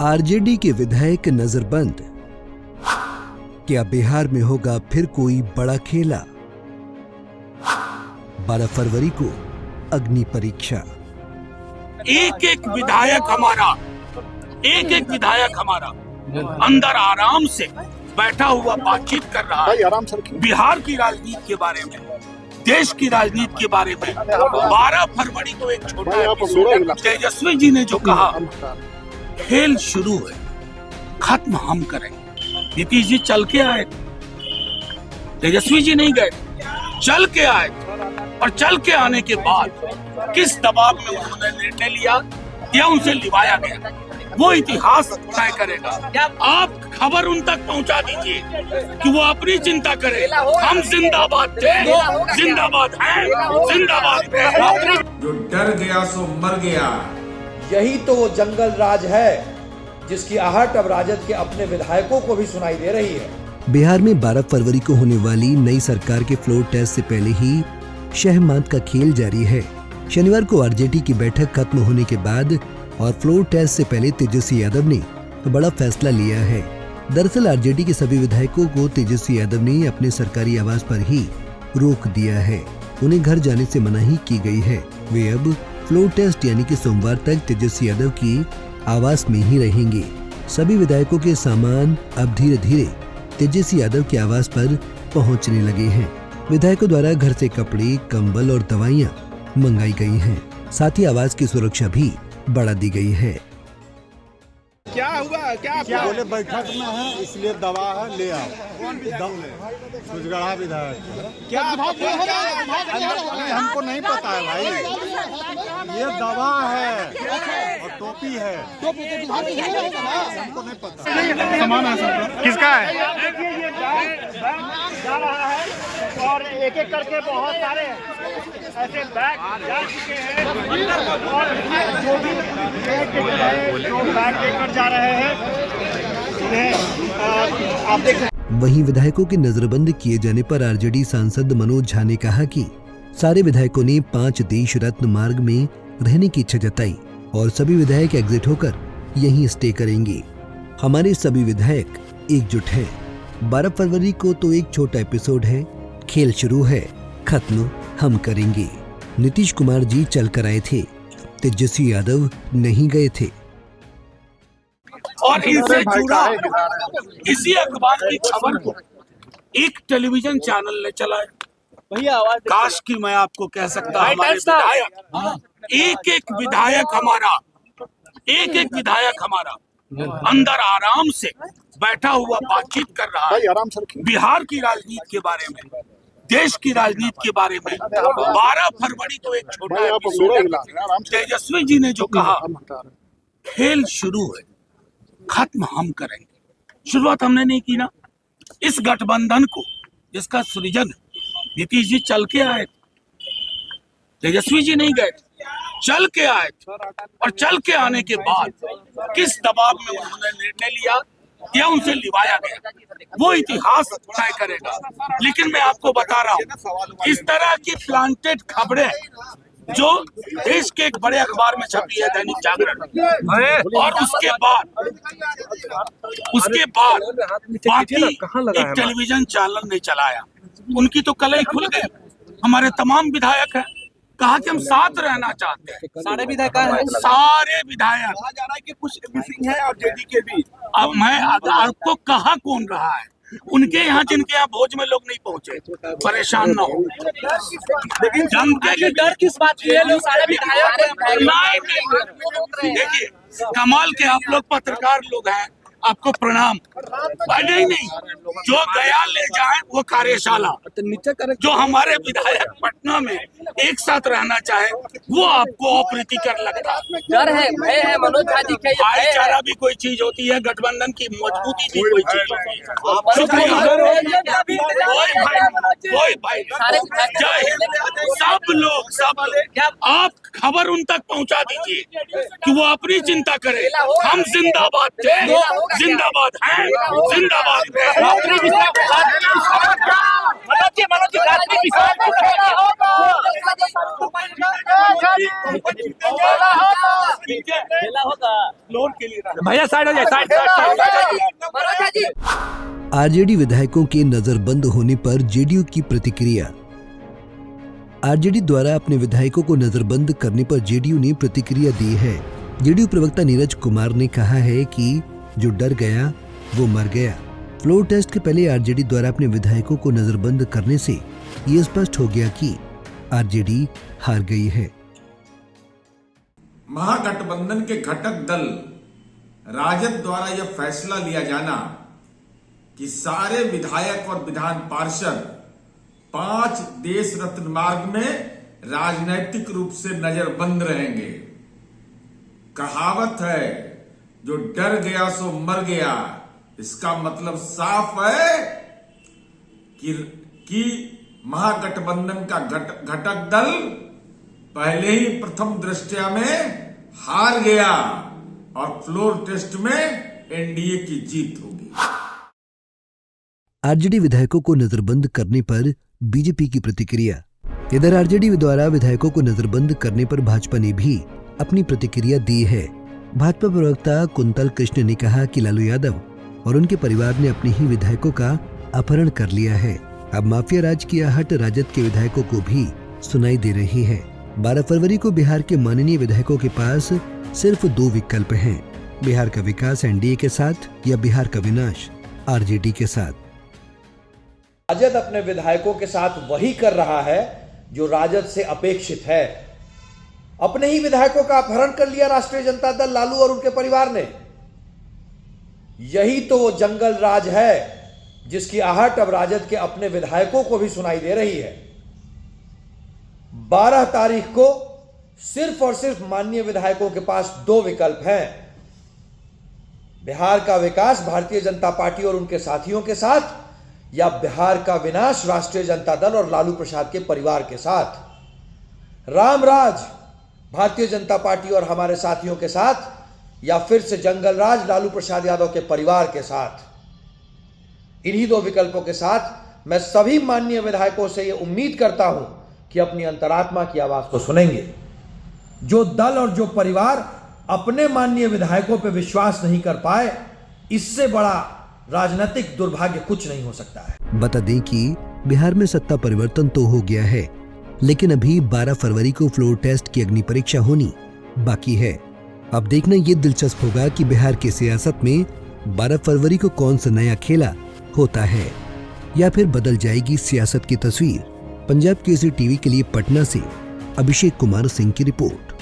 RJD के विधायक नजरबंद। क्या बिहार में होगा फिर कोई बड़ा खेला? 12 फरवरी को अग्नि परीक्षा। एक एक विधायक हमारा अंदर आराम से बैठा हुआ बातचीत कर रहा है बिहार की राजनीति के बारे में, देश की राजनीति के बारे में। 12 फरवरी को एक छोटा एपिसोड तेजस्वी जी ने जो कहा, खेल शुरू है, खत्म हम करेंगे। नीतीश जी चल के आए, तेजस्वी जी नहीं गए, चल के आए। और चल के आने के बाद किस दबाव में उन्होंने निर्णय लिया या उनसे लिवाया गया, वो इतिहास तय करेगा। आप खबर उन तक पहुंचा दीजिए कि वो अपनी चिंता करें। हम जिंदाबाद थे, जिंदाबाद हैं, जिंदाबाद हैं। जो डर गया सो मर गया। यही तो वो जंगल राज है जिसकी आहट अब राजद के अपने विधायकों को भी सुनाई दे रही है। बिहार में 12 फरवरी को होने वाली नई सरकार के फ्लोर टेस्ट से पहले ही शहमात का खेल जारी है। शनिवार को आरजेडी की बैठक खत्म होने के बाद और फ्लोर टेस्ट से पहले तेजस्वी यादव ने बड़ा फैसला लिया है। दरअसल आरजेडी के सभी विधायकों को तेजस्वी यादव ने अपने सरकारी आवास पर ही रोक दिया है। उन्हें घर जाने से मनाही की गई है। वे अब फ्लोर टेस्ट यानी कि सोमवार तक तेजस्वी यादव की आवास में ही रहेंगे। सभी विधायकों के सामान अब धीरे धीरे तेजस्वी यादव के आवास पर पहुंचने लगे हैं। विधायकों द्वारा घर से कपड़े, कंबल और दवाइयां मंगाई गई हैं। साथ ही आवास की सुरक्षा भी बढ़ा दी गई है। क्या हुआ? क्या बोले बैठक में है इसलिए दवा है, ले आओ। सुजगढ़ा विधायक। क्या हमको नहीं पता है भाई, ये दवा है और टोपी है, हमको नहीं पता। सामान है किसका है? देखिए ये बैग जा रहा है और एक एक करके बहुत सारे ऐसे बैग जा चुके हैं और जो भी जो बैग लेकर जा रहे हैं उन्हें आप देख। वहीं विधायकों के नजरबंद किए जाने पर आरजेडी सांसद मनोज झा ने कहा कि सारे विधायकों ने 5 देश रत्न मार्ग में रहने की इच्छा जताई और सभी विधायक एग्जिट होकर यहीं स्टे करेंगे। हमारे सभी विधायक एकजुट हैं। 12 फरवरी को तो एक छोटा एपिसोड है, खेल शुरू है, खत्म हम करेंगे। नीतीश कुमार जी चल कर आए थे, तेजस्वी यादव नहीं गए थे। और इनसे जुड़ा इसी अखबार की खबर को एक टेलीविजन चैनल ने चलाया। काश कि मैं आपको कह सकता हमारे विधायक, एक एक विधायक हमारा अंदर आराम से बैठा हुआ बातचीत कर रहा है बिहार की राजनीति के बारे में, देश की राजनीति के बारे में। 12 फरवरी को एक छोटा एपिसोड तेजस्वी जी ने जो कहा, खेल शुरू है, खत्म हम करेंगे। शुरुआत हमने नहीं की ना इस गठबंधन को जिसका सृजन नीतीश जी चल के आए, तेजस्वी जी नहीं गए, चल के आए। और चल के आने के बाद किस दबाव में उन्होंने निर्णय लिया या उनसे लिवाया गया, वो इतिहास तय करेगा। लेकिन मैं आपको बता रहा हूँ, इस तरह की प्लांटेड खबरें जो देश के एक बड़े अखबार में छपी है, दैनिक जागरण, और उसके बाद बाकी एक टेलीविजन चैनल ने चलाया, उनकी तो कलई खुल गई। हमारे तमाम विधायक हैं, कहा कि हम साथ रहना चाहते हैं। सारे विधायक कहा जा रहा है कि कुछ मिसिंग है और जेडी के भी। अब मैं आपको कहा कौन रहा है, उनके यहाँ जिनके यहाँ भोज में लोग नहीं पहुंचे, परेशान ना हो। लेकिन जनता के डर किस बात की है? लोग सारे विधायक देखिए, कमाल के आप लोग पत्रकार लोग हैं, आपको प्रणाम। नहीं, जो गया ले जाए वो कार्यशाला, जो हमारे विधायक पटना में एक साथ रहना चाहे वो आपको अप्रीतिकर लगता है। डर है, भय है मनोज झा जी के। भाईचारा भी कोई चीज होती है, गठबंधन की मजबूती भी कोई चीज होती है। शुक्रिया। कोई भाई जय हिंद। सब लोग आप खबर उन तक पहुंचा दीजिए कि वो अपनी चिंता करें। हम जिंदाबाद थे, जिंदाबाद है, जिंदाबाद है। मनोज जी रात्रि विशाल भैया साइड हो जाए, साइड मनोज जी आरजेडी विधायकों के नजरबंद होने पर जेडीयू की प्रतिक्रिया। आरजेडी द्वारा अपने विधायकों को नजरबंद करने पर जेडीयू ने प्रतिक्रिया दी है। जेडीयू प्रवक्ता नीरज कुमार ने कहा है कि जो डर गया वो मर गया। फ्लोर टेस्ट के पहले आरजेडी द्वारा अपने विधायकों को नजरबंद करने से ये स्पष्ट हो गया कि आरजेडी हार गई है। महागठबंधन के घटक दल राजद द्वारा यह फैसला लिया जाना कि सारे विधायक और विधान पार्षद 5 देश रत्न मार्ग में राजनैतिक रूप से नजरबंद रहेंगे। कहावत है, जो डर गया सो मर गया। इसका मतलब साफ है कि महागठबंधन का घटक दल पहले ही प्रथम दृष्टया में हार गया और फ्लोर टेस्ट में एनडीए की जीत होगी। आरजेडी विधायकों को नजरबंद करने पर बीजेपी की प्रतिक्रिया। इधर आरजेडी द्वारा विधायकों को नजरबंद करने पर भाजपा ने भी अपनी प्रतिक्रिया दी है। भाजपा प्रवक्ता कुंतल कृष्ण ने कहा कि लालू यादव और उनके परिवार ने अपने ही विधायकों का अपहरण कर लिया है। अब माफिया राज की आहट राजद के विधायकों को भी सुनाई दे रही है। 12 फरवरी को बिहार के माननीय विधायकों के पास सिर्फ 2 विकल्प हैं, बिहार का विकास एनडीए के साथ या बिहार का विनाश आरजेडी के साथ। राजद अपने विधायकों के साथ वही कर रहा है जो राजद से अपेक्षित है। अपने ही विधायकों का अपहरण कर लिया राष्ट्रीय जनता दल, लालू और उनके परिवार ने। यही तो वो जंगल राज है जिसकी आहट अब राजद के अपने विधायकों को भी सुनाई दे रही है। 12 तारीख को सिर्फ और सिर्फ माननीय विधायकों के पास 2 विकल्प हैं, बिहार का विकास भारतीय जनता पार्टी और उनके साथियों के साथ या बिहार का विनाश राष्ट्रीय जनता दल और लालू प्रसाद के परिवार के साथ। राम राज भारतीय जनता पार्टी और हमारे साथियों के साथ या फिर से जंगल राज लालू प्रसाद यादव के परिवार के साथ। इन्हीं 2 विकल्पों के साथ मैं सभी माननीय विधायकों से यह उम्मीद करता हूं कि अपनी अंतरात्मा की आवाज को सुनेंगे। जो दल और जो परिवार अपने माननीय विधायकों पर विश्वास नहीं कर पाए, इससे बड़ा राजनीतिक दुर्भाग्य कुछ नहीं हो सकता है। बता दें कि बिहार में सत्ता परिवर्तन तो हो गया है, लेकिन अभी 12 फरवरी को फ्लोर टेस्ट की अग्नि परीक्षा होनी बाकी है। अब देखना ये दिलचस्प होगा कि बिहार की सियासत में 12 फरवरी को कौन सा नया खेला होता है या फिर बदल जाएगी सियासत की तस्वीर। पंजाब केसरी टीवी के लिए पटना से अभिषेक कुमार सिंह की रिपोर्ट।